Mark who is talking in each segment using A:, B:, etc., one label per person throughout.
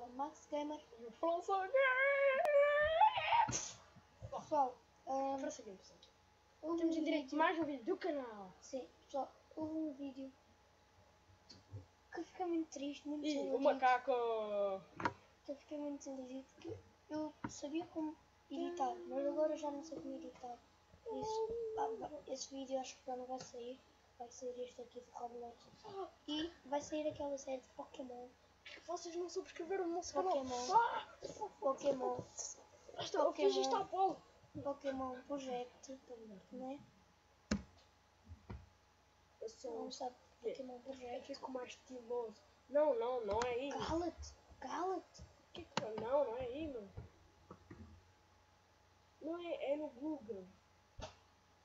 A: canal Max Gamer.
B: Pessoal,
A: Força Game, pessoal.
B: houve
A: Temos
B: um
A: em direito
B: vídeo.
A: mais um vídeo do canal.
B: Sim, pessoal, houve um vídeo que eu fiquei muito triste, muito
A: E o
B: desiludido.
A: macaco.
B: Que eu fiquei muito desiludido, que eu sabia como editar, mas agora já não sei como editar. Por isso, esse vídeo acho que já não vai sair. Vai sair este aqui de Roblox. E vai sair aquela série de Pokémon.
A: Vocês não subscreveram o nosso
B: Pokémon.
A: canal.
B: Pokémon.
A: Eu fiz isto à bola.
B: Pokémon Project, né?
A: Eu sou.
B: Não sabe Pokémon
A: Eu
B: Project.
A: fico mais estiloso. Não, não é aí.
B: Cala-te.
A: Não é aí, mano. Não é, é no Google.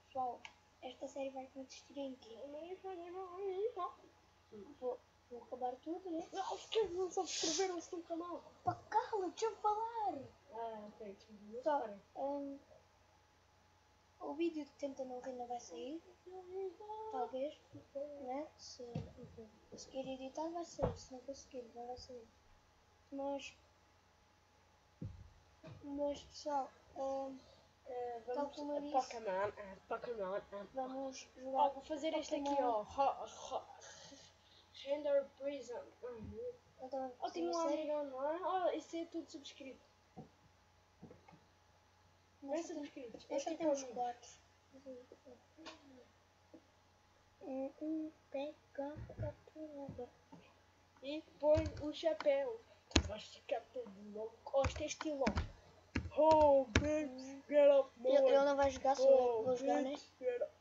B: Pessoal, esta série vai consistir em quê? Vou acabar tudo, né?
A: Não, porque não subscreveram-se no canal.
B: Pá, cala, deixa eu falar.
A: Ok,
B: Só, o vídeo de Tenta Não Rir não vai sair. Talvez, né? Se conseguir editar vai sair, se não conseguir não vai sair. Mas pessoal, tal como eu disse,
A: Pokémon.
B: vamos jogar.
A: Vou fazer este aqui,
B: Pokémon.
A: ó. Render Prison.
B: Eu também vou
A: Tenho um
B: fazer a série.
A: amigo online. Isso é tudo subscrito. Não é subscrito.
B: Nós só temos 4. Pega a captura.
A: E põe o chapéu. Vai ficar todo louco. Este é estilo. Oh, bitch, get up, boy.
B: Ele não vai jogar, só eu vou jogar, né?
A: Get up.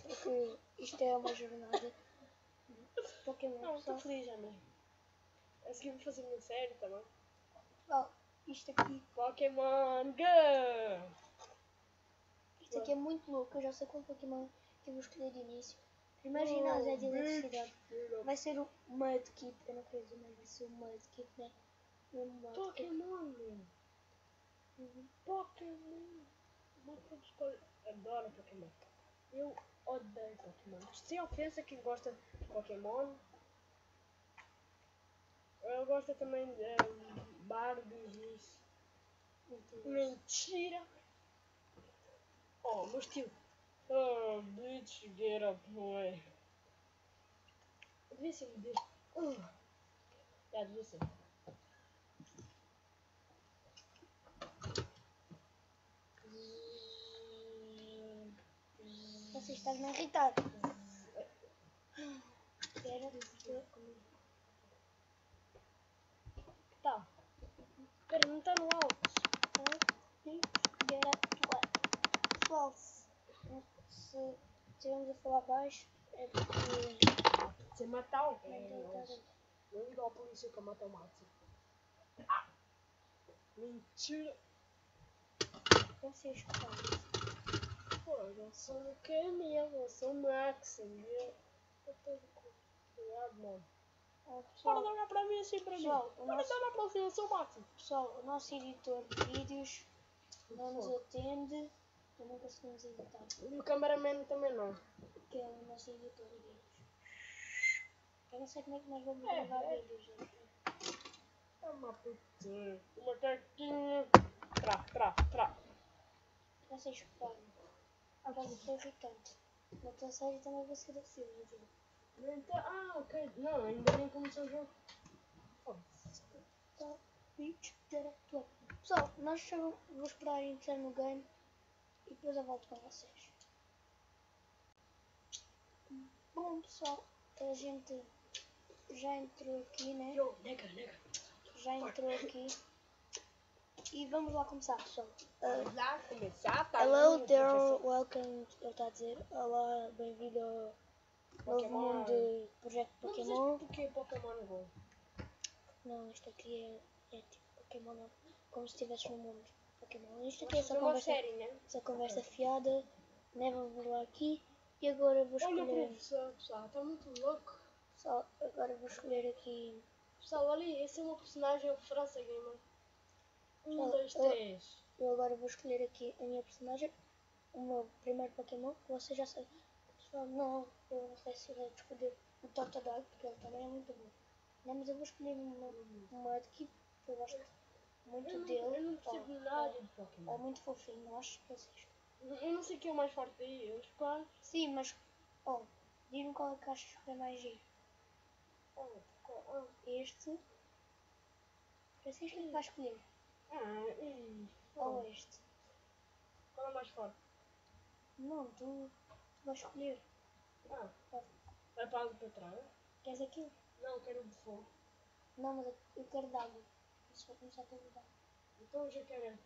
B: Porque isto é uma jornada. Pokémon,
A: Não, estou
B: pessoal.
A: feliz, amigo. A seguir vou fazer uma série também.
B: Isto aqui.
A: Pokémon Go!
B: Isto aqui é muito louco. Eu já sei qual Pokémon que eu vou escolher de início. Primeiro ginásio é de eletricidade. Vai ser o Mudkip. Eu não quero dizer, mas vai ser o Mudkip, né?
A: Pokémon, meu. Pokémon. Adoro Pokémon. Eu odeio Pokémon. Sem ofensa quem gosta de Pokémon. Eu gosto também de Barbies e isso. Mentira! Oh, meu estilo. Oh, bitch, get up, boy. Devia ser modelo. Já devia ser.
B: Você está me irritar.
A: Tá. Espera, não está no alto.
B: Pessoal, se estivermos a falar baixo, é porque
A: Você matar alguém.
B: não
A: Não liga à polícia que eu mato o Max. Mentira.
B: vocês falam.
A: Pô, eu não sou o Camilo, eu sou o Max. Eu tô cuidado, mano. Para de olhar para mim assim para mim. Para de olhar para mim, eu sou o Max.
B: Pessoal, o nosso editor de vídeos não nos atende. Então não conseguimos editar.
A: E o cameraman também não.
B: Que é o nosso editor de vídeos. Eu não sei como é que nós vamos gravar vídeos, gente.
A: É uma putinha. Uma cartinha. Tra.
B: Vocês falam. Agora isso é irritante. Na tua série também vai ser assim, gente.
A: Ok. Não, ainda nem começou o jogo.
B: Tá, bitch, direto. Pessoal, nós só vou esperar entrar no game e depois eu volto com vocês. Bom, pessoal, a gente já entrou aqui, né?
A: Yo, nega.
B: Já entrou aqui. E vamos lá começar, pessoal.
A: Vamos lá começar, tá?
B: Hello there, welcome. Ele está a dizer: olá, bem-vindo ao novo mundo de Projeto Pokémon.
A: Por que Pokémon Go?
B: Não, isto aqui é tipo Pokémon, não. Como se estivesse no mundo Pokémon. Isto aqui é
A: Vamos fazer uma série, né?
B: essa conversa fiada. Né, vamos lá aqui. E agora vou
A: Olha o
B: escolher.
A: professor, pessoal, está muito louco.
B: Pessoal, agora vou escolher aqui.
A: Pessoal, ali, esse é o meu personagem, o França Gamer. 1, 2,
B: Pessoal,
A: 3.
B: Eu agora vou escolher aqui a minha personagem. O meu primeiro Pokémon, que você já sabe. Pessoal, não, eu não sei se eu vou escolher o Totodile, porque ele também é muito bom. Não, mas eu vou escolher uma aqui que eu gosto muito dele.
A: Eu não percebo nada de
B: É
A: Pokémon.
B: muito fofinho, eu acho que vocês.
A: Eu não sei quem é o mais forte daí, eles quase.
B: Sim, mas diz-me qual é que achas que é mais giro. Este. Francisco é que vai escolher. Ou este.
A: Qual é o mais forte?
B: Não, tu vais escolher.
A: Vai para ali para trás?
B: Queres aquilo?
A: Não, quero o de fogo.
B: Não, mas eu quero d'água. Isso vai começar pelo d'água.
A: Então eu já quero.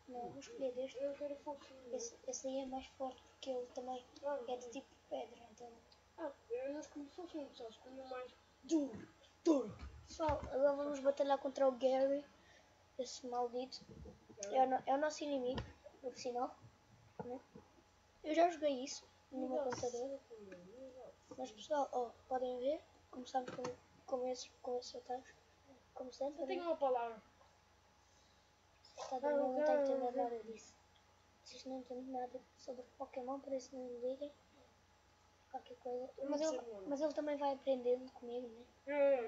B: Não, eu vou escolher deste.
A: Eu quero fofinho.
B: Esse aí é mais forte porque ele também é de tipo pedra. Então...
A: eu não escolhi fofinho, só escolhi o mais duro.
B: Pessoal, agora vamos batalhar contra o Gary. Esse maldito. É o nosso inimigo, no final. Né? Eu já joguei isso no meu computador. Mas pessoal, podem ver. Começamos com esses ataques. Como sempre.
A: Eu tenho uma palavra.
B: Não está a entender nada disso. Vocês não entendem nada sobre Pokémon, por isso não me liguem. Qualquer coisa. Mas ele também vai aprendendo comigo, né?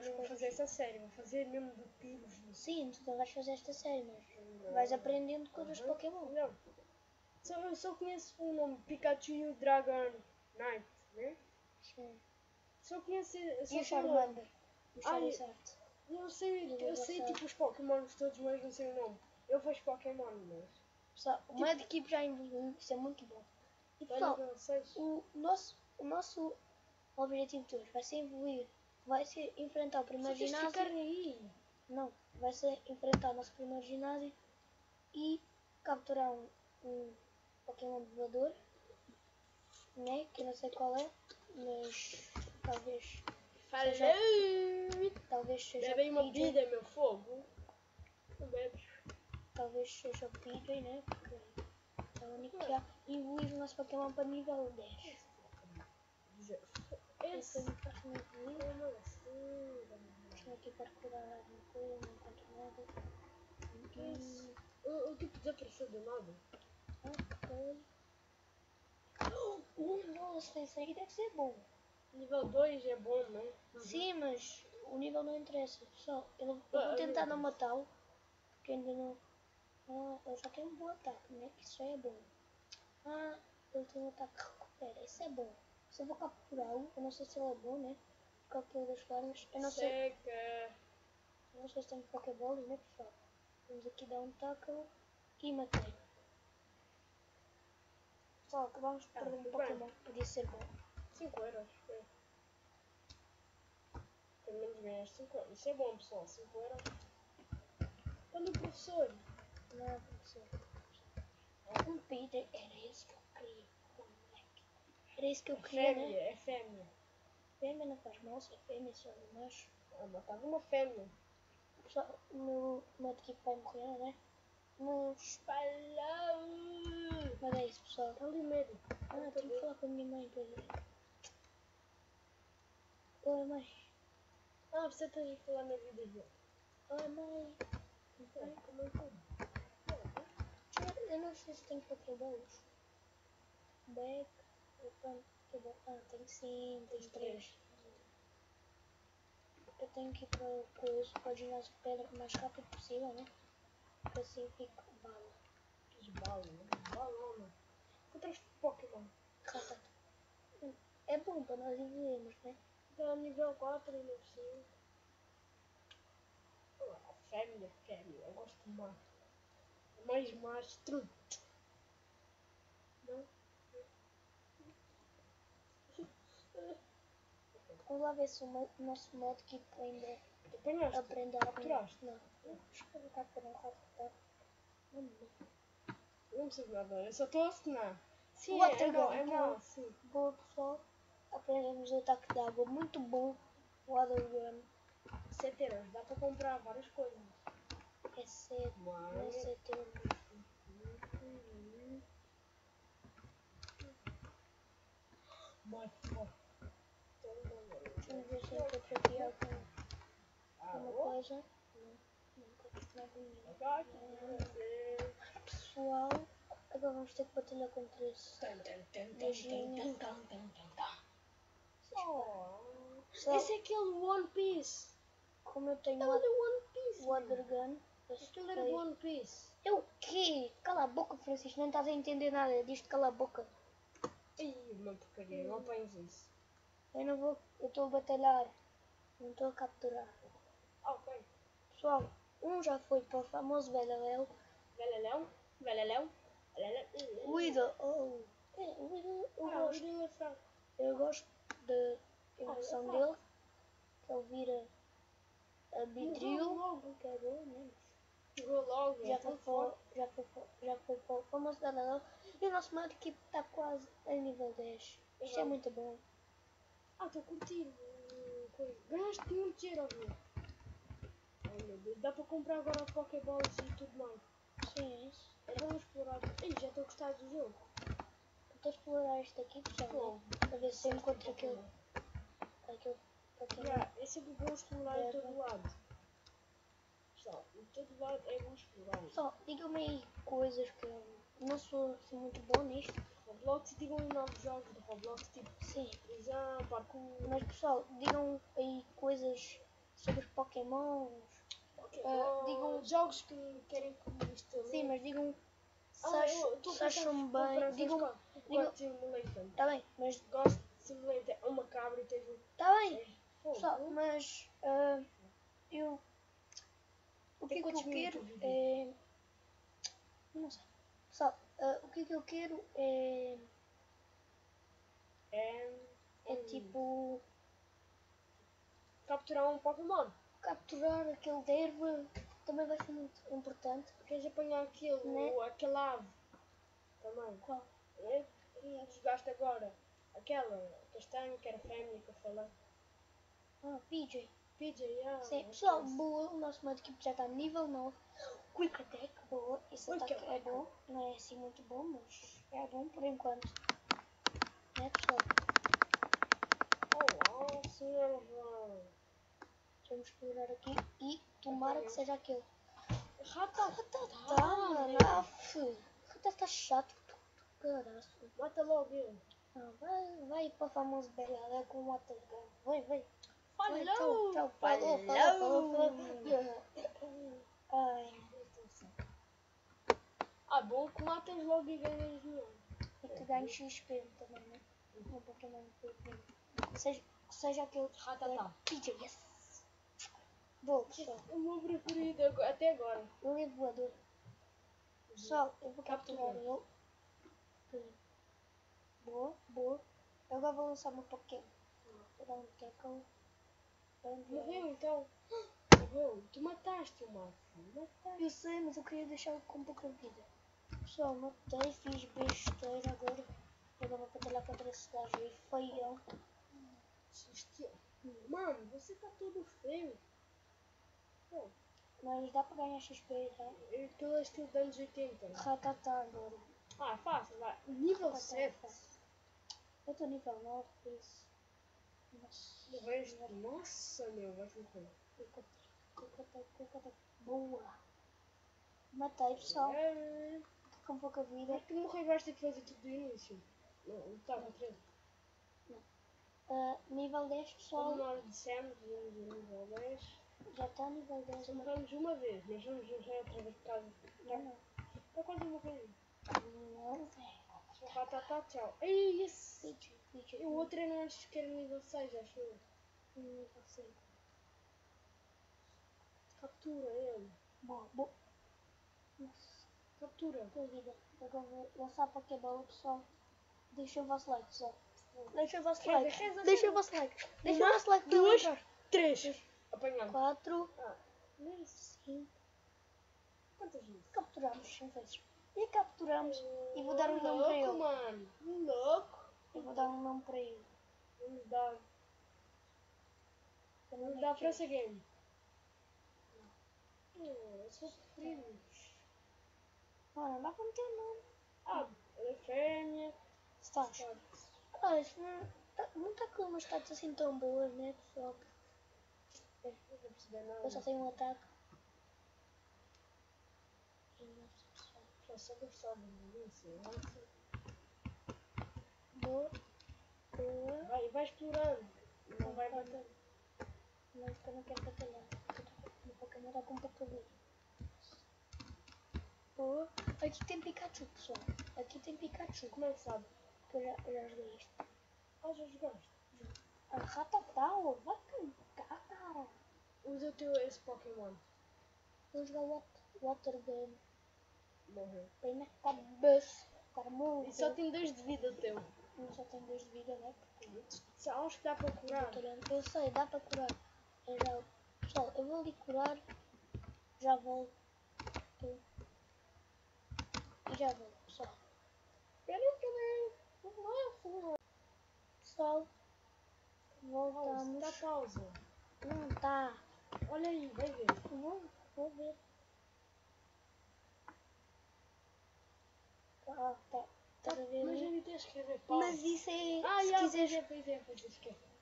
A: Não vou fazer essa série, vou fazer mesmo de tiros.
B: Sim, tu não vais fazer esta série, mas vais aprendendo coisas de Pokémon.
A: Não. Eu só conheço o nome Pikachu e o Dragon Knight, né?
B: Sim.
A: Só conheço.
B: E o Charmander. O Charizard.
A: Eu sei tipo os Pokémons todos, mas não sei o nome. Eu vejo Pokémon, mas.
B: Pessoal, o Mudkip já evoluiu, isso é muito bom. E pessoal, o nosso objetivo de hoje vai ser evoluir. Vai ser enfrentar o primeiro ginásio. Não, vai ser enfrentar o nosso primeiro ginásio e capturar um Pokémon voador, né? Que eu não sei qual é, mas talvez seja
A: Bebe uma vida, meu fogo. Não bebes.
B: Talvez seja o Pidgey, né? Porque é o único que há. E evoluir o nosso Pokémon para nível 10. Esse me faz me evoluir. Estou aqui para procurar alguma coisa, não encontro nada.
A: O tipo desapareceu do nada.
B: Ok. Nossa, esse aí deve ser bom.
A: Nível 2 é bom, não é?
B: Sim, mas o nível não interessa. Pessoal, eu vou tentar não matá-lo. Porque ainda não... ele já tem um bom ataque, né? Isso já é bom. Ele tem um ataque que recupera. Isso é bom. Se eu vou capturá-lo, eu não sei se ele é bom, né? De qualquer das formas. Eu não sei se tem Pokéballs, né, pessoal? Vamos aqui dar um tackle e matei. Pessoal, acabamos de perder um Pokémon. Podia ser bom.
A: 5 euros. Pelo menos ganhaste 5 euros. Isso é bom, pessoal. 5 euros. Olha o professor.
B: Não é professor. Um Pidgey. Era esse que eu queria. Era isso que eu queria, né?
A: É fêmea.
B: Fêmea não faz mal, se é fêmea, se é macho.
A: Matava uma fêmea.
B: Pessoal, o meu equipe vai morrer, né? Mas é isso, pessoal.
A: Está ali medo.
B: Tenho que falar com a minha mãe para ver. Oi, mãe.
A: Você tem que falar na vida dele.
B: Oi, mãe.
A: Como é que
B: eu não sei se tem Pokéballs. Back. Tem sim, tem 3. Eu tenho que ir para o ginásio de pedra o mais rápido possível, né? Assim fico bala.
A: Balona. Encontraste Pokémon.
B: É bom para nós evoluirmos, né?
A: Está nível 4 e não sei. Fêmea. Eu gosto mais. É mais truto. Não?
B: Vamos lá ver se o nosso Mudkip ainda aprende a
A: capturaste?
B: Não. Acho que eu vou capturar um rato que tá.
A: Não preciso nada, eu só estou a assinar. Sim, é mau, sim.
B: Boa, pessoal. Aprendemos o ataque de água. Muito bom. Water Gun.
A: 7 euros, dá para comprar várias coisas.
B: É 7. Não é 7 euros. Vamos ver se eu encontro aqui alguma coisa. Não encontro nada nenhum. Pessoal, agora vamos ter que batalhar contra esse beijinho. Pessoal,
A: Esse é aquele One Piece.
B: como eu tenho
A: Ele é do One Piece.
B: Water Gun,
A: Aquele era do One Piece.
B: é o quê? Cala a boca, Francisco, não estás a entender nada disto, cala a boca.
A: Ih, uma porcaria, não apanhas isso.
B: Eu não vou, eu estou a batalhar, não estou a capturar.
A: Ok.
B: Pessoal, já foi para o famoso Beleléu.
A: Velelão, velelão, velelão.
B: Cuida, eu gosto.
A: Ele é fraco.
B: Eu gosto da evolução
A: ele é
B: dele, que ele vira a Beedrill,
A: logo.
B: que é bom, né?
A: Jogou logo,
B: Já foi para o famoso Beleléu. E o nosso modo equipe está quase a nível 10. Isto é muito bom.
A: Estou a curtir. Ganhaste muito dinheiro, viu? Ai meu Deus, dá para comprar agora Pokéballs e tudo mais.
B: Sim, é isso.
A: Vamos explorar. Ih, já estou a gostar do jogo.
B: Estou a explorar este aqui, pessoal, né? Para ver se eu encontro aquele Pokémon.
A: É sempre bom explorar em todo lado. Pessoal, em todo lado é bom explorar.
B: Pessoal, digam-me aí coisas que eu não sou assim muito bom nisto.
A: Roblox, digam aí novos jogos de Roblox, tipo
B: Sim.
A: prisão, parkour.
B: Mas pessoal, digam aí coisas sobre os Pokémons.
A: Digam jogos que querem que isto.
B: Sim, mas digam se
A: se
B: acham bem. Digam.
A: Simulator.
B: Tá bem, mas.
A: Gosto de Simulator. É uma cabra e tens um.
B: Tá bem,
A: Fogo.
B: pessoal, mas. Eu. O que é que eu quero é. Não sei. Pessoal, o que é que eu quero é. É tipo.
A: Capturar um Pokémon.
B: Capturar aquele de erva também vai ser muito importante.
A: Queres apanhar aquele,
B: Né?
A: aquele ave também.
B: Qual?
A: É? E jogaste agora aquela castanha que era fêmea que eu falei.
B: PJ.
A: PJ, yeah.
B: Sim, pessoal, boa. O nosso modo equipe já está nível 9. Quick Attack, boa. Esse ataque é bom. Não é assim muito bom, mas é bom por enquanto. Né, pessoal?
A: Olá, senhor João.
B: Vamos explorar aqui e tomara que seja aquele.
A: Ratatá,
B: mano. Ratatá chato. Caraço.
A: Mata logo ele.
B: Não, vai para o famoso Bela com o Watergun. Vai.
A: Falou!
B: Tchau. Falou. Ai.
A: Bom que matas logo e ganhas dinheiro.
B: E que ganhe XP também, né? Um Pokémon seja aquele
A: Ratatá.
B: PJ, yes! Boa, pessoal.
A: O meu preferido até agora.
B: Ele é voador. Pessoal, eu vou capturar ele. Boa. Eu agora vou lançar o meu Pokémon. Vou dar um tackle.
A: Morreu então. Morreu. Tu mataste o Marco.
B: Eu sei, mas eu queria deixá-lo com pouca vida. Pessoal, matei, fiz besteira agora. Agora vou batalhar contra esse gajo aí feio.
A: Mano, você tá todo feio. Pô.
B: Mas dá para ganhar XP já.
A: Aquele é estilo de anos 80.
B: Ratatá agora.
A: Fácil, vai. Nível 7.
B: Eu estou nível 9, por isso.
A: Nossa, meu, vai morrer.
B: Boa. Matei, pessoal. Com pouca vida.
A: Mas tu morrer vais ter que fazer tudo do início. Não, estava 13.
B: Nível 10, pessoal.
A: Como nós dissemos, nível 10.
B: Já está nível 10.
A: Só morremos uma vez, mas vamos já outra vez por causa.
B: Não.
A: Está quase a morrer.
B: Não, velho.
A: Tá, tchau. Ei, esse!
B: PJ.
A: E o outro era acho que era nível 6, acho eu.
B: Nível 5.
A: Captura ele.
B: Boa. Nossa.
A: Captura.
B: Tua vida. Agora vou lançar Pokébola, pessoal. Deixem o vosso like, pessoal. Deixem o vosso like. Deixem o vosso like. Deixem o vosso like.
A: 2, 3. Apanhamos.
B: 4.
A: 5. Quantas vezes?
B: Capturamos 5 vezes. E capturamos. E vou dar um nome para ele.
A: Mano. Louco.
B: Eu vou dar um nome para ele.
A: Vamos dar França Game. Eu sou preferido.
B: Não dá para meter o nome.
A: É fêmea.
B: Estás. Isso não está com umas stats assim tão boas, né, pessoal?
A: Não vou perceber nada.
B: Eu só tenho um ataque.
A: Só gostava disso.
B: Boa.
A: Vai explorando. Não vai bater.
B: Mas que eu não quero batalhar. O Pokémon está com pouca vida. Oh, aqui tem Pikachu, pessoal. Aqui tem Pikachu.
A: Como é que sabe?
B: Que eu já joguei isto.
A: Ah, já jogaste?
B: A Ratatá, vai cantar, cara.
A: Usa o teu esse Pokémon.
B: Vou jogar Water Game.
A: Morreu.
B: Bem na cabeça. Cara, morreu.
A: E só tem 2 de vida teu.
B: Eu só tenho 2 de vida, né? Porque
A: Acho que dá para curar.
B: eu sei, dá para curar. Pessoal, eu vou ali curar. Já volto. E já volto, pessoal. Pessoal, voltamos.
A: Está pausa.
B: Não tá.
A: Olha aí, vai ver.
B: Vou ver. Ah, tá. Tá a ver
A: Mas
B: ali.
A: ele tem que escrever pausa.
B: Mas isso é.
A: Ah,
B: se
A: já,
B: quiseres.
A: pois é, esquece.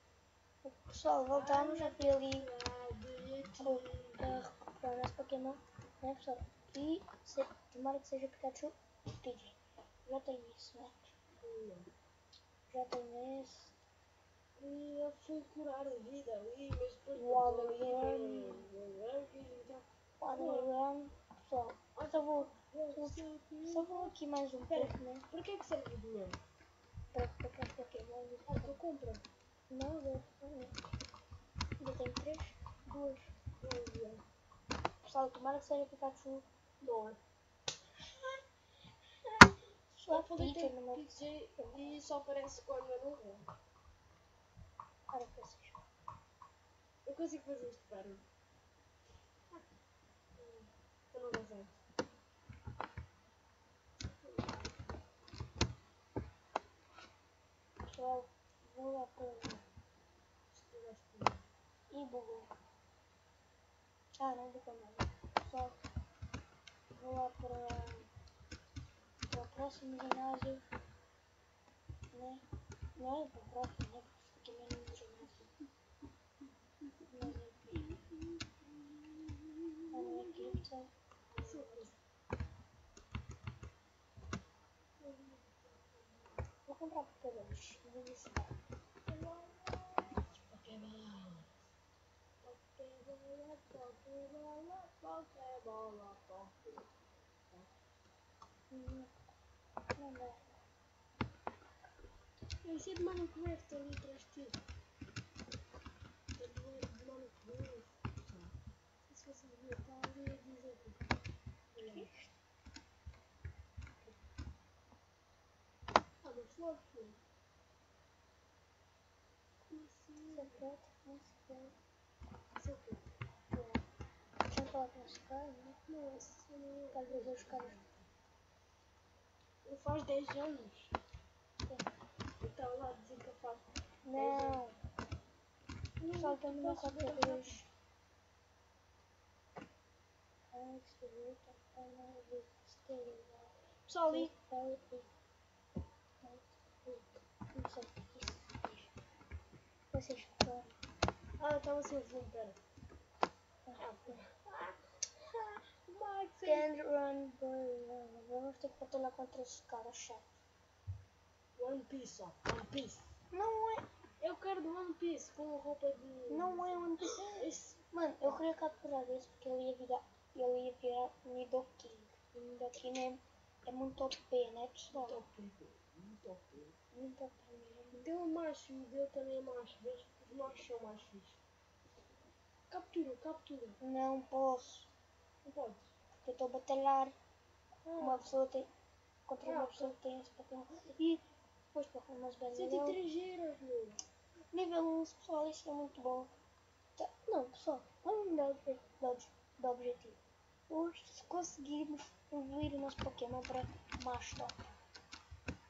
B: Pessoal, voltamos a ver ali
A: Ah,
B: a recuperar o nosso Pokémon, né, pessoal? E tomara que seja Pikachu PJ. Já tenho isso, né? Já tenho esse.
A: E eu fui curar a vida ali, mas depois
B: O Alderan. Pessoal, só vou aqui mais um pouco, né?
A: Para que é que serve o dinheiro?
B: Para os Pokémon.
A: Ah, tu compra.
B: Não, eu tenho 3, 2. Pessoal, tomara que seja Pikachu.
A: Não é.
B: Só
A: Falei
B: Pikachu
A: tem
B: no meu.
A: PJ e só aparece quando eu não vou.
B: Para que vocês.
A: Eu consigo fazer isto, para. Tu não consegues.
B: Pessoal, vou lá para e bugou. Ah, não bugou nada. Pessoal, vou lá para o próximo ginásio. Né? Não é para o próximo, né? Porque isto aqui não é no ginásio. Mas enfim. Ah, não é aqui, pessoal. Vou comprar Pokéballs. Vou ver se dá. Não dá.
A: Esse é de mano coberto ali atrás de ti. É de mano coberto. Não sei se você viu, está ali a dizer que. Ah, mas logo foi.
B: Secreto, não secreto.
A: Isso é o quê?
B: Deixa eu falar com esse cara, né?
A: Não, isso não é.
B: Às vezes os caras.
A: Ele faz 10 anos. Então lá dizer que eu faço.
B: Não. Pessoal, estou no meu 4-2.
A: Pessoal, ali.
B: Não sei. Vocês foram.
A: Ah, estava sem zoom, pera. Max,
B: Can't run, boy. Vamos ter que batalhar contra esses caras chatos.
A: One Piece, ó. One Piece.
B: Não é.
A: Eu quero do One Piece com roupa de.
B: Não é One Piece.
A: Esse.
B: Mano, eu queria capturar esse porque ele ia virar Nidoking. E Nidoking é muito OP, né, pessoal?
A: Muito ok.
B: Muito OP mesmo.
A: Deu um macho e deu também macho. Vejo que os machos são mais fixos. Captura.
B: Não posso.
A: Não podes.
B: Porque eu estou a batalhar. Uma pessoa tem. Contra uma pessoa que tem esse Pokémon. E depois Pokémon bem
A: 103 euros, meu.
B: Nível 11, pessoal, isso é muito bom. Tá. Não, pessoal, vamos mudar de objetivo. Hoje, se conseguirmos evoluir o nosso Pokémon para Master.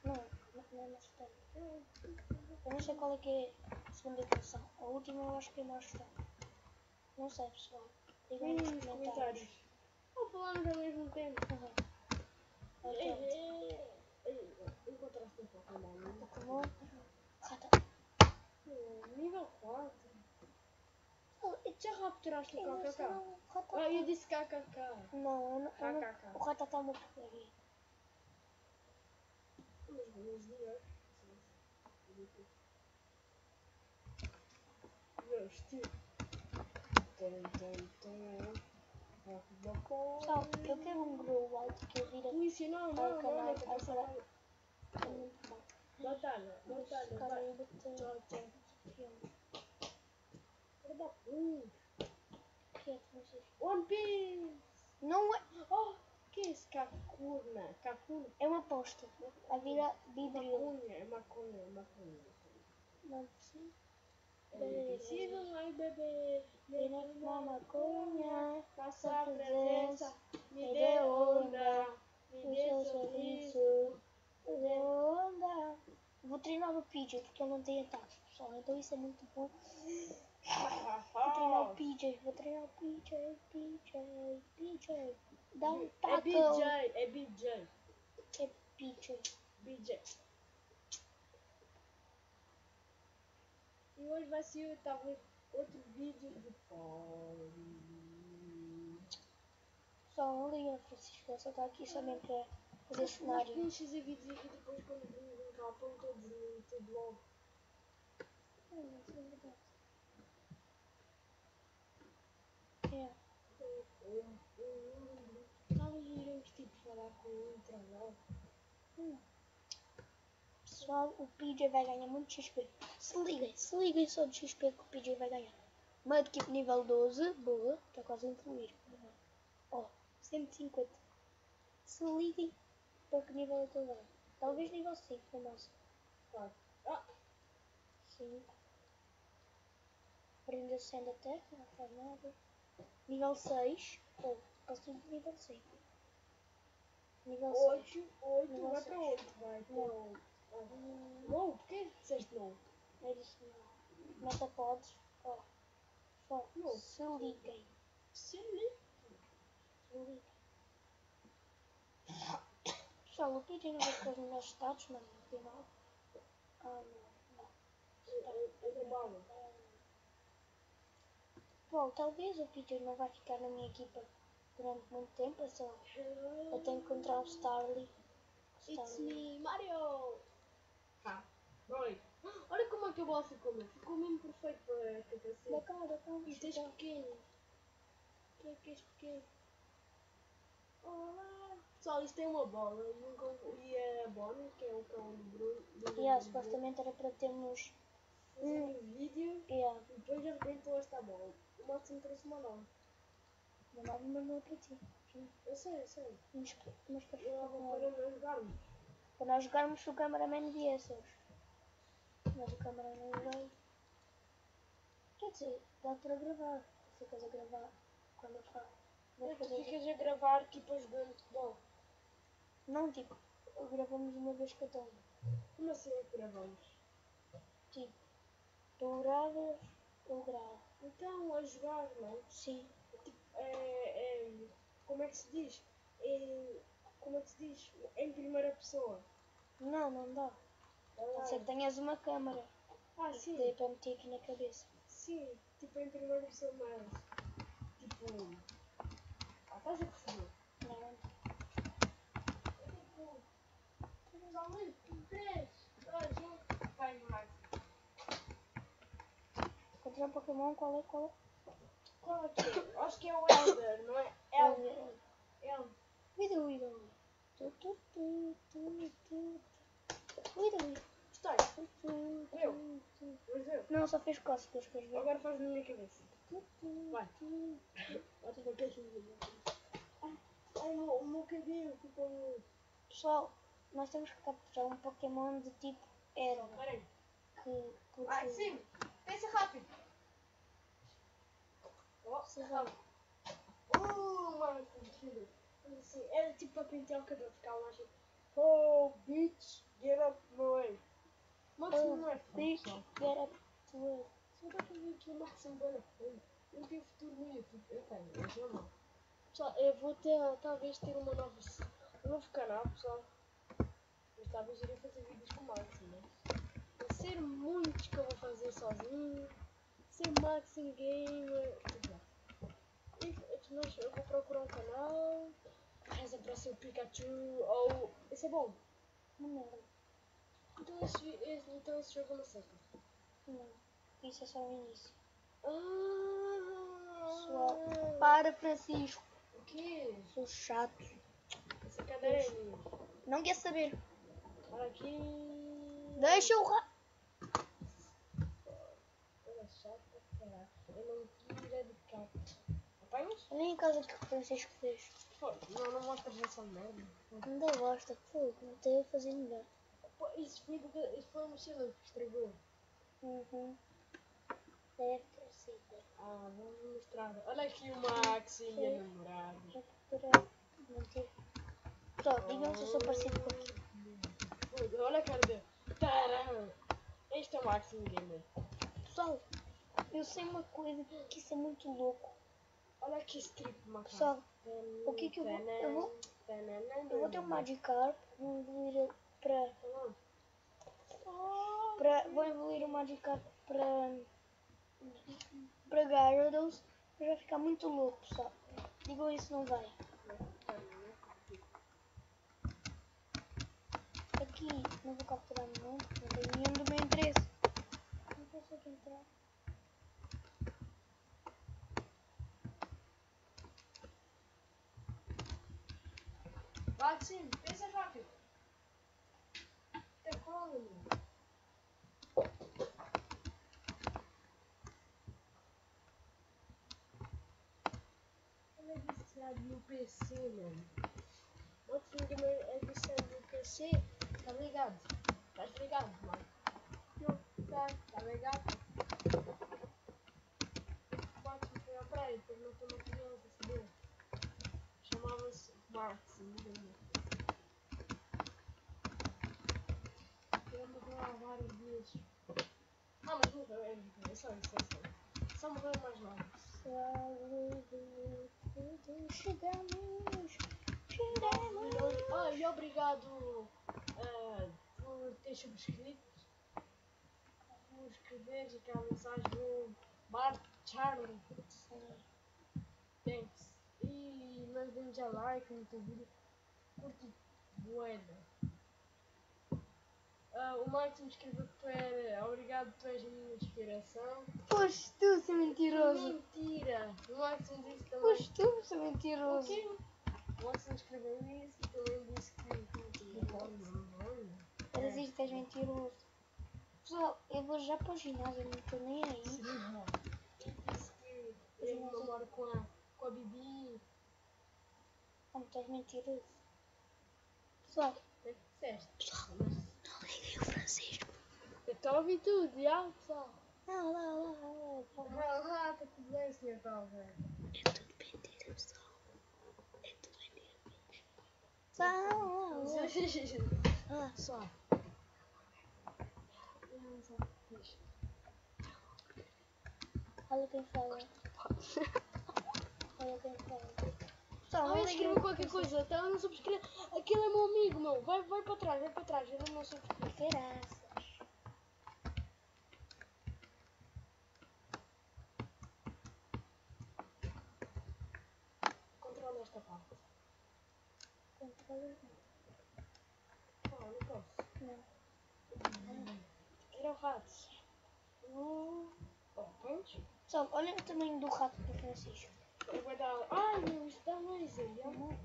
B: Não é Master. Eu não sei qual é que é a segunda evolução. A última eu acho que é Master. Não sei, pessoal. Digam nos comentários.
A: Ou falamos ao mesmo tempo.
B: Ok.
A: Encontraste um Pokémon.
B: Pokémon. Rata.
A: Nível 4. Já rapturaste o KKK?
B: Rata.
A: Ah, eu disse KKK.
B: Não, eu não.
A: KKK.
B: O Rata está uma porcaria.
A: Mas vamos dizer. meu estilo.
B: Pessoal, eu quero um grow alto que eu vira
A: Polícia, não,
B: para
A: não,
B: o canal.
A: não, não,
B: Agora
A: não.
B: é muito bom.
A: Batalha, batalha, vai. Tchau, tchau. Filha da puta. One Piece!
B: Não é.
A: Oh, que é esse Kakuna? Kakuna?
B: É uma aposta. A vira vidril.
A: Maconha, é maconha, é maconha.
B: Não sim.
A: É impossível, ai bebê.
B: Vira fumar maconha.
A: Nossa presença me deu onda, me
B: O
A: deu
B: seu
A: sorriso.
B: sorriso. Me deu onda. Vou treinar o PJ porque ele não tem ataques, pessoal. Então isso é muito bom. Vou treinar o PJ. Vou treinar o PJ. PJ. Dá um
A: É
B: tackle.
A: BJ, é BJ.
B: É PJ.
A: BJ. E hoje vai ser talvez outro vídeo de fome.
B: Pessoal, não liga, Francisco. Eu só tá aqui somente para fazer
A: Nós
B: cenário.
A: podemos fazer vídeos aqui depois quando vir cá, põe todos no YouTube logo.
B: Não, isso é verdade. É.
A: Talvez iremos tipo falar com um trabalho.
B: Pessoal, o PJ vai ganhar muito XP. Se liguem só de XP que o PJ vai ganhar. Mudkip nível 12, boa, está quase a incluir. Ó, 150. Se liguem para que nível eu estou agora. Talvez nível 5 no máximo.
A: Claro. Ah,
B: 5. Prenda sendo até, não faz nada. Nível 6. Oh, passei de nível 5. Nível 6.
A: 8,
B: Nível
A: vai
B: 6.
A: para 8, vai para
B: Não.
A: 8. Não, porquê disseste não?
B: Eu disse não. Metapods. Ó, só
A: Não.
B: se liguem.
A: Sim.
B: Se liguem. Pessoal, o PJ não vai ter os melhores status, mano, no final. Ah, não.
A: É da bala.
B: Bom, talvez o PJ não vai ficar na minha equipa durante muito tempo, é só até encontrar o Starly.
A: It's me, Mario! Ha! Roy! Olha como é que a bola ficou, meu. Ficou mesmo perfeito para a capacete.
B: Da cá,
A: E tens pequeno. Quem é que és pequeno? Olá! Pessoal, isto é uma bola e a Bonnie, que é o cão do Bruno.
B: Yeah, supostamente era para termos.
A: Fazer um vídeo
B: Yeah,
A: e depois já arrebentou esta bola. O Máximo trouxe uma nova.
B: uma nova, mas não é para ti.
A: Eu sei.
B: Mas para
A: Eu
B: ficar
A: vou
B: com
A: para
B: ela.
A: nós jogarmos.
B: Para nós jogarmos, o cameraman viesse hoje. Mas o cameraman veio. Quer dizer, dá para gravar. Tu ficas a gravar quando eu falo. Vou
A: Tu
B: fazer.
A: ficas a gravar tipo a jogar futebol.
B: Não, tipo, gravamos uma vez cada um.
A: Como assim é que gravamos?
B: Tipo, tu gravas, eu gravo.
A: Então, a jogar, não?
B: Sim.
A: Tipo, como é que se diz? Como é que se diz? Em primeira pessoa.
B: Não dá. Pode ser que tenhas uma câmera.
A: Ah,
B: E
A: sim.
B: que dê para meter aqui na cabeça.
A: Sim, tipo em primeira pessoa, mas. Tipo. Estás a perceber?
B: Não.
A: Tipo. 3, 2, 1. Vai, Max.
B: Encontrar um Pokémon, qual é?
A: Qual é que é? Acho que é o Elder, não é? Elder.
B: Vidro. Vidro.
A: Gostei. Eu. Mas eu.
B: Não, só fez cócegas, queres ver?
A: Agora faz na minha cabeça. Vai. Bate para queixinho. Ai, o meu cabelo ficou.
B: Pessoal, nós temos que capturar um Pokémon de tipo erva.
A: Peraí.
B: Porque...
A: Sim. Pensa rápido.
B: Você vai...
A: Mano, que assim, era tipo para pentear o cabelo, ficava mais tipo. Oh, bitch, get up my way. Máximo não é
B: Bitch,
A: fácil.
B: get up to it.
A: Só dá para ver que o Máximo era feio. Ele tem futuro no YouTube. Eu tenho, mas eu não. Pessoal, eu vou ter, talvez ter um novo canal, pessoal. Mas talvez irei fazer vídeos com o Máximo, né? Vai ser muitos que eu vou fazer sozinho. Ser Máximo Gamer. Eu vou procurar um canal. Mas apareceu o Pikachu ou. Esse é bom.
B: Uma merda.
A: Então esse jogo é uma seca.
B: Não, isso é só o início. Para, Francisco.
A: O quê?
B: Sou chato.
A: Essa cadeira é minha.
B: Não quer saber.
A: Olha aqui.
B: Deixa o
A: Olha chato pra caralho. Eu não tira de cá. Apanhas?
B: olha em casa que o Francisco fez.
A: Pô, não mostras essa merda.
B: Ainda gosta. Fogo. Não tenho a fazer melhor.
A: Pô, isso foi a mochila que estragou.
B: Uhum. Deve ter sido.
A: Ah, vamos mostrar. Olha aqui o Max e minha namorada.
B: Capturar. Mentira. Só, digam se eu sou parecido com aquilo.
A: Olha a cara dele. Tarão! Este é o Max Gamer.
B: Pessoal, eu sei uma coisa que isso é muito louco.
A: Olha aqui esse trip, macaco.
B: Pessoal, o que eu vou ter um Magikarp, vou evoluir vou evoluir o Magikarp para Gyarados, mas vai ficar muito louco, pessoal. Digam isso, não vai. Aqui não vou capturar nenhum, não tem nenhum do meu interesse. Não consigo entrar.
A: Maxim, pensa rápido. Tem como? Ele é viciado no PC, mano. O Maxim Gamer é viciado no PC. Tá ligado? Tá ligado, mano? Não, tá ligado? O Maxim foi à praia, depois matou uma criança, sabia? Chamava-se Maxim Gamer. Ele morreu há vários dias. Ah, mas morreu, é só isso. Só morreu mais logo.
B: Chegamos.
A: Ah, e obrigado por ter subscrito. Por escreveres aquela mensagem no Bart Charlie. Thanks. E mandem já like no teu vídeo. Curti bué. O Martin escreveu que tu era obrigado, tu és a minha inspiração.
B: Pois tu, seu mentiroso.
A: Mentira! O Martin disse também.
B: Pois tu, seu mentiroso.
A: O quê? O Martin escreveu isso e também disse que
B: Eras isto, és mentiroso. Pessoal, eu vou já para o ginásio, não estou nem aí.
A: Ele disse que ele namora com a Bibi.
B: Como estás mentiroso. Pessoal,
A: O que é que disseste?
B: não liguem o Francisco.
A: Eu estou a ouvir tudo, já, pessoal?
B: Lá.
A: Está tudo bem, senhor Talver.
B: É tudo mentira, pessoal. É tudo mentira.
A: Só.
B: Olha quem fala. Olha quem fala. Pessoal,
A: Ele escreveu qualquer coisa, então eu não subscreve. Aquele é meu amigo, meu. Vai para trás, eu não subscrevo.
B: Graças.
A: Controla esta parte.
B: Controle.
A: Não posso.
B: Não.
A: Era o rato. Pronto.
B: Pessoal, olha o tamanho do rato do Francisco.
A: Eu vou dar. Ai, meu, isso dá laser.
B: Não.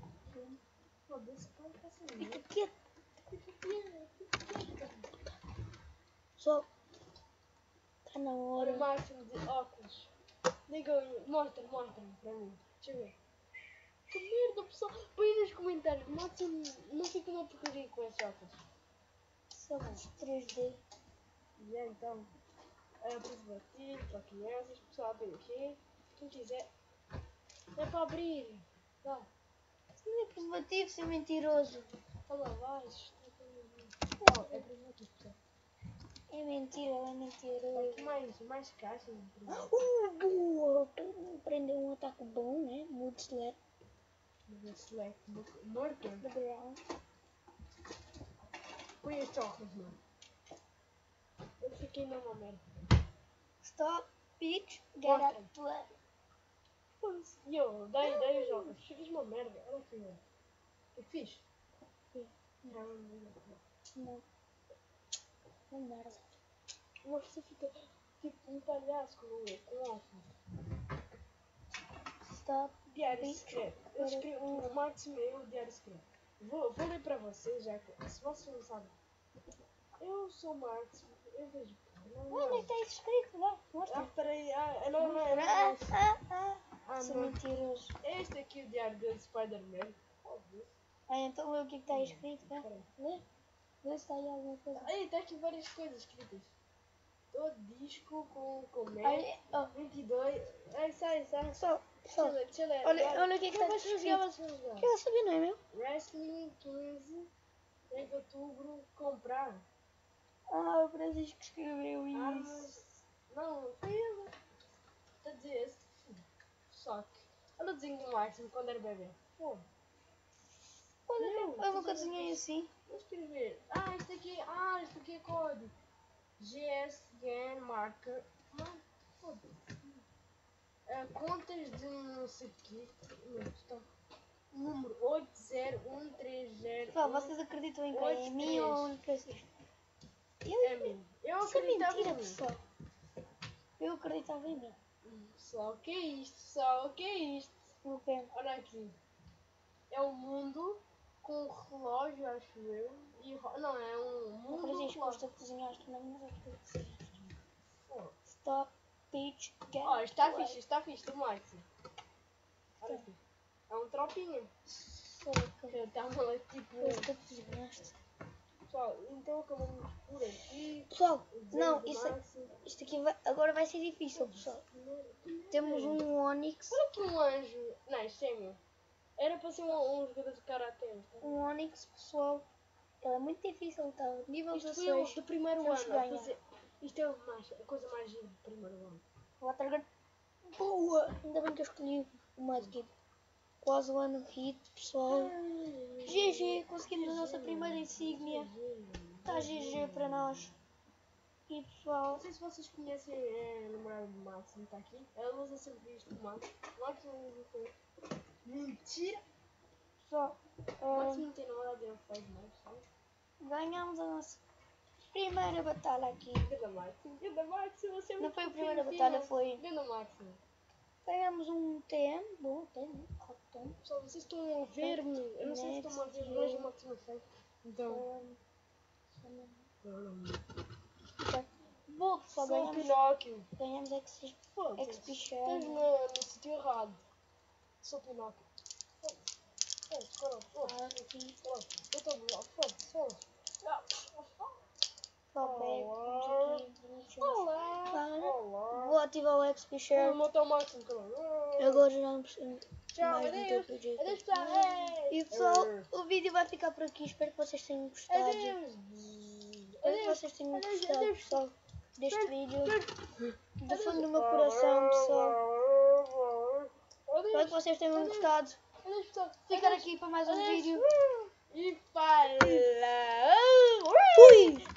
A: Foda-se, pode passar.
B: Fica quieto. Pessoal, está na
A: Olha o
B: hora.
A: máximo de óculos. Mostra-me para mim. Deixa eu ver. Que merda, pessoal. Põe nos comentários. Máximo, não fica uma porcaria com esses óculos.
B: Só 3D.
A: E então, preservativo para crianças. Pessoal, abre aqui. Quem quiser. É para abrir. Vá.
B: Isso não é preservativo, seu mentiroso.
A: Olha lá, isso. É preservativo, pessoal.
B: É mentira, é mentiroso.
A: Aqui mais caixas de preservativo.
B: Boa! Prendeu um ataque bom, né? Mood select
A: Select morto.
B: the ground.
A: Põe estes óculos, mano. Eu fiquei numa merda.
B: Stop, bitch, get
A: Mostra.
B: up to it.
A: Yo, dai os óculos. Fiz uma merda. Olha aqui, mano. O que fiz?
B: Não. Não merda.
A: Você fica tipo um palhaço com óculos.
B: Stop,
A: Diário secreto. Eu escrevo, o Máximo é o diário secreto. Vou ler para vocês, já que se vocês não sabem. Eu sou o Máximo, eu vejo.
B: Onde é que está isso escrito? Vá, mostra.
A: Peraí, não.
B: São
A: Não.
B: mentirosos.
A: Este aqui é o diário do Spider-Man. Óbvio.
B: Então lê o que é que está escrito, vá.
A: Peraí.
B: Lê. Vê se está aí alguma coisa.
A: Aí, está aqui várias coisas escritas. Todo disco com
B: Olha, oh,
A: 22. Ai, sai.
B: só.
A: Deixa eu ler.
B: Olha o que é que está escrito. Quero saber, não é meu?
A: Wrestling 15, 3 de outubro, comprar.
B: O Francisco escreveu isso.
A: Armas. Não, foi ele. Está a dizer esse. Só que. Olha o desenho do Máximo quando era bebê. Pô.
B: Eu nunca desenhei assim.
A: Vou escrever. Isto aqui é código. GSGN marker. Mano, foda-se. Contas de não sei o quê. Número 80130.
B: Pessoal, vocês acreditam em quem? Em mim ou no Francisco?
A: É mim. Eu
B: Isso é
A: acreditava
B: mentira,
A: em mim.
B: pessoal. Eu acreditava em mim.
A: Pessoal, o que é isto? Pessoal, o que é isto?
B: No pé.
A: Olha aqui. É um mundo com um relógio, acho eu. Não, é um mundo
B: Francisco,
A: com
B: gosta de desenhar, tu não me desenhaste.
A: relógio.
B: Stop, pitch, get.
A: Ó, está fixe, o Máximo. Olha aqui. É um tropinho. Está mal, tipo.
B: Gosta de desenhaste.
A: Pessoal, então acabamos por aqui.
B: Pessoal,
A: O desenho
B: não,
A: do
B: isto
A: Máximo.
B: aqui agora vai ser difícil, pessoal. Temos um Onix.
A: Olha aqui um anjo. Não, isto é meu. Era para ser um jogador de karatê.
B: Um Onix, pessoal. Ele é muito difícil, tá? Nível
A: Isto foi
B: 16.
A: do primeiro
B: Vamos
A: ano.
B: ganhar.
A: Isto é a coisa mais gira do primeiro ano.
B: Watergun. Boa! Ainda bem que eu escolhi o Medkit. Quase o ano hit, pessoal. GG, conseguimos a nossa primeira insígnia. Está GG para nós. E pessoal,
A: Não sei se vocês conhecem a namorada do Máximo, está aqui. Ela usa sempre isto com o Máximo. O Máximo usa sempre. Mentira!
B: pessoal,
A: O Máximo não tem namorada, ele faz mais, sabe?
B: ganhamos a nossa primeira batalha aqui.
A: Ganda Máximo, você é
B: Não
A: muito
B: foi a primeira
A: fofinho.
B: batalha, foi.
A: Ganda Máximo.
B: Ganhamos um TM. Bom, TM. Hot
A: Pessoal, vocês estão a ver-me. Eu não sei se estão a ver, mas o Máximo é feio. Então.
B: Bom, pessoal,
A: Sou o Pinóquio.
B: ganhamos XP
A: Estás
B: Share.
A: no sítio errado. Sou o Pinóquio.
B: Aqui.
A: Eu estou do lado. Foda-se. Olá.
B: Vou ativar o XP
A: Eu
B: Share.
A: matou o Máximo, caralho.
B: Agora já não preciso
A: Tchau,
B: mais do
A: adeus.
B: teu projeto.
A: Adeus, pessoal.
B: E pessoal, o vídeo vai ficar por aqui. Espero que vocês tenham gostado.
A: Adeus.
B: Espero que vocês tenham gostado,
A: Adeus.
B: pessoal, deste vídeo. Do fundo do meu coração, pessoal. Espero que vocês tenham gostado.
A: Adeus, pessoal.
B: Ficar aqui para mais um vídeo.
A: E fala.
B: Fui!